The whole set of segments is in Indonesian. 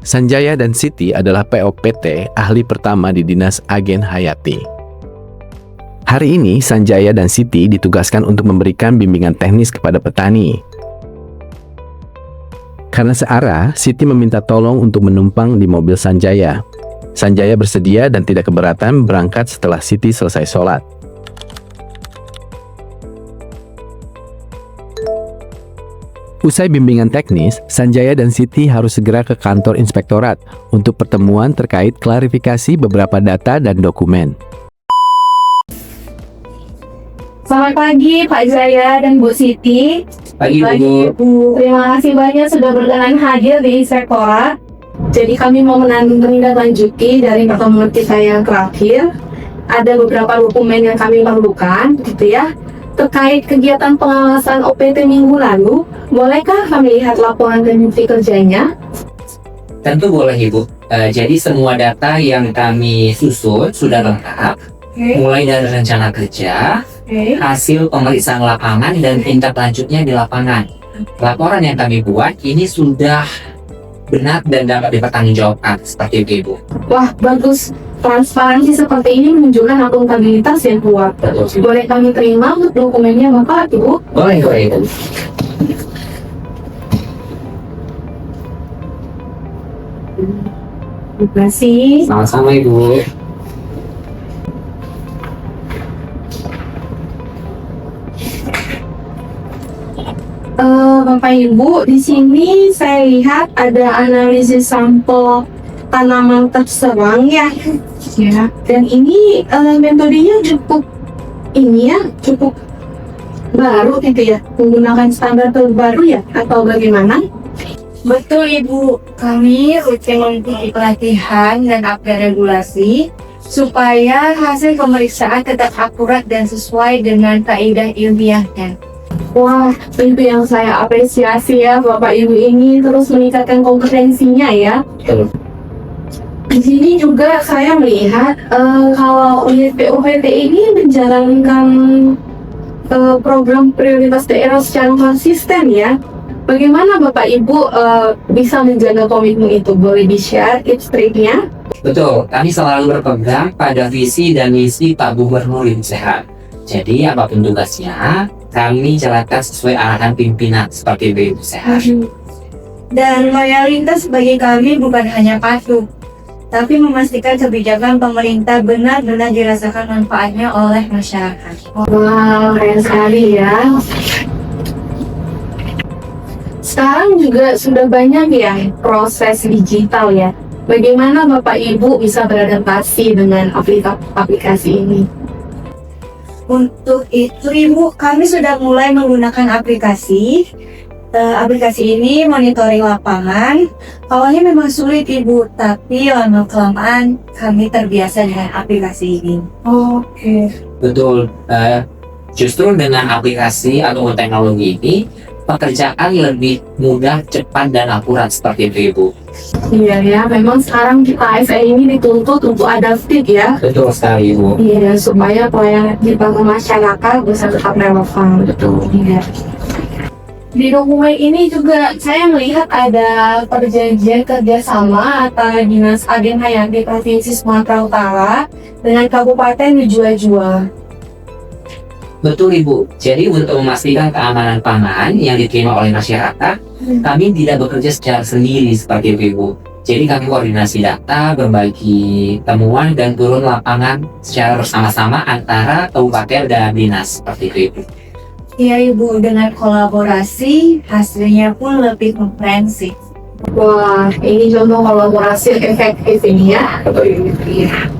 Sanjaya dan Siti adalah POPT ahli pertama di Dinas Agen Hayati. Hari ini, Sanjaya dan Siti ditugaskan untuk memberikan bimbingan teknis kepada petani. Karena searah, Siti meminta tolong untuk menumpang di mobil Sanjaya. Sanjaya bersedia dan tidak keberatan berangkat setelah Siti selesai sholat. Usai bimbingan teknis, Sanjaya dan Siti harus segera ke kantor inspektorat untuk pertemuan terkait klarifikasi beberapa data dan dokumen. Selamat pagi Pak Jaya dan Bu Siti. Pagi Bu. Terima kasih banyak sudah berkenan hadir di inspektorat. Jadi kami mau menindaklanjuti dari pertemuan kita yang terakhir. Ada beberapa dokumen yang kami perlukan, gitu ya. Terkait kegiatan pengawasan OPT minggu lalu, bolehkah kami lihat laporan dan bukti kerjanya? Tentu boleh Ibu. Jadi semua data yang kami susun sudah lengkap, mulai dari rencana kerja, hasil pemeriksaan lapangan, dan tindak lanjutnya di lapangan. Laporan yang kami buat ini sudah benar dan dapat dipertanggungjawabkan seperti itu Ibu. Wah, bagus. Transparansi seperti ini menunjukkan akuntabilitas yang kuat. Boleh kami terima untuk dokumennya Bapak, Ibu? Boleh Ibu. Terima kasih. Sama-sama Ibu. Bapak Ibu, di sini saya lihat ada analisis sampel tanaman terserang ya. Dan ini metodenya cukup baru gitu ya, menggunakan standar terbaru ya, atau bagaimana? Betul Ibu, kami rutin mengikuti pelatihan dan update regulasi supaya hasil pemeriksaan tetap akurat dan sesuai dengan kaidah ilmiahnya. Wah, itu yang saya apresiasi ya, Bapak Ibu ini terus meningkatkan kompetensinya ya. Di sini juga saya melihat kalau unit POPT ini menjalankan program prioritas daerah secara konsisten ya. Bagaimana Bapak Ibu bisa menjaga komitmen itu? Boleh di-share tips-triknya? Betul, kami selalu berpegang pada visi dan misi Pak Gubernur Hidup Sehat. Jadi apapun tugasnya, kami jalankan sesuai arahan pimpinan seperti Hidup Sehat. Dan loyalitas bagi kami bukan hanya patuh, tapi memastikan kebijakan pemerintah benar-benar dirasakan manfaatnya oleh masyarakat. Wah, keren sekali ya. Sekarang juga sudah banyak ya proses digital ya. Bagaimana Bapak Ibu bisa beradaptasi dengan aplikasi ini? Untuk itu Ibu, kami sudah mulai menggunakan aplikasi. Aplikasi ini monitoring lapangan. Awalnya memang sulit Ibu, tapi lama-kelamaan kami terbiasa dengan aplikasi ini. Oke. Betul, justru dengan aplikasi atau teknologi ini, pekerjaan lebih mudah, cepat, dan akurat seperti itu Ibu. Iya ya, memang sekarang kita ASN ini dituntut untuk adaptif ya. Betul sekali Ibu. Iya, supaya pelayanan kita ke masyarakat bisa tetap relevan. Betul. Iya. Di dokumen ini juga saya melihat ada perjanjian kerjasama antara Dinas Agen Hayati Provinsi Sumatera Utara dengan Kabupaten Jua-Jua. Betul Ibu, jadi untuk memastikan keamanan pangan yang diterima oleh masyarakat, kami tidak bekerja secara sendiri seperti itu Ibu. Jadi kami koordinasi data, berbagi temuan, dan turun lapangan secara bersama-sama antara kabupaten dan dinas seperti itu Ibu. Iya Ibu, dengan kolaborasi hasilnya pun lebih komprehensif. Wah, ini contoh kolaborasi efektif ini ya. Iya.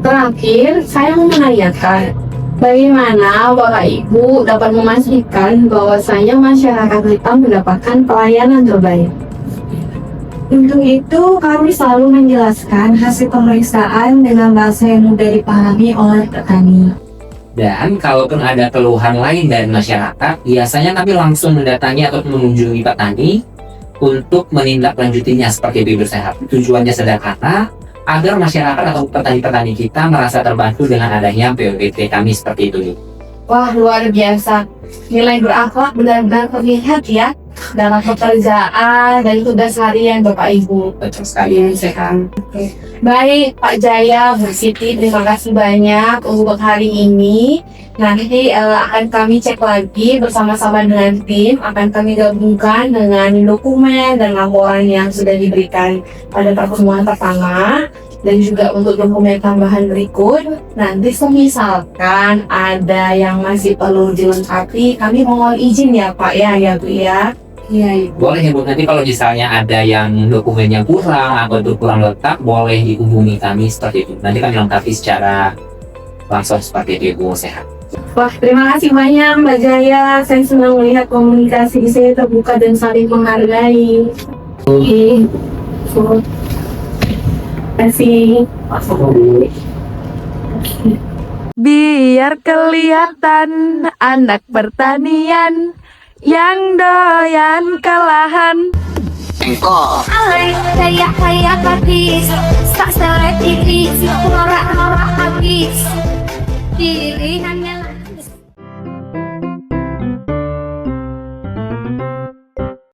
Terakhir, saya mau menanyakan, bagaimana Bapak Ibu dapat memastikan bahwasanya masyarakat kita mendapatkan pelayanan terbaik? Untuk itu, kami selalu menjelaskan hasil pemeriksaan dengan bahasa yang mudah dipahami oleh petani. Dan kalaupun ada keluhan lain dari masyarakat, biasanya kami langsung mendatangi atau mengunjungi petani untuk menindaklanjutinya seperti itu Ibu Sehat. Tujuannya sederhana, agar masyarakat atau petani-petani kita merasa terbantu dengan adanya POPT kami seperti itu. Wah, luar biasa. Nilai berakhlak benar-benar terlihat ya. dalam pekerjaan dan tugas harian Bapak Ibu. Betul sekali sekarang. Baik Pak Jaya, Bu Siti, terima kasih banyak untuk hari ini. Nanti akan kami cek lagi bersama-sama dengan tim, akan kami gabungkan dengan dokumen dan laporan yang sudah diberikan pada pertemuan pertama. Dan juga untuk dokumen tambahan berikut, nanti semisalkan ada yang masih perlu dilengkapi, kami mohon izin ya Pak ya Bu ya. Iya Ibu. Boleh Ibu, nanti kalau misalnya ada yang dokumennya kurang atau itu kurang lengkap, boleh dihubungi kami seperti itu. Nanti kami lengkapi secara langsung seperti itu Ibu, sehat. Wah, terima kasih banyak Mbak Jaya. Saya senang melihat komunikasi saya terbuka dan saling menghargai. Oke. Terima kasih. Biar kelihatan anak pertanian yang doyan kalahan. Alay, kayak habis, tak selek tipis, norak habis. Pilihannya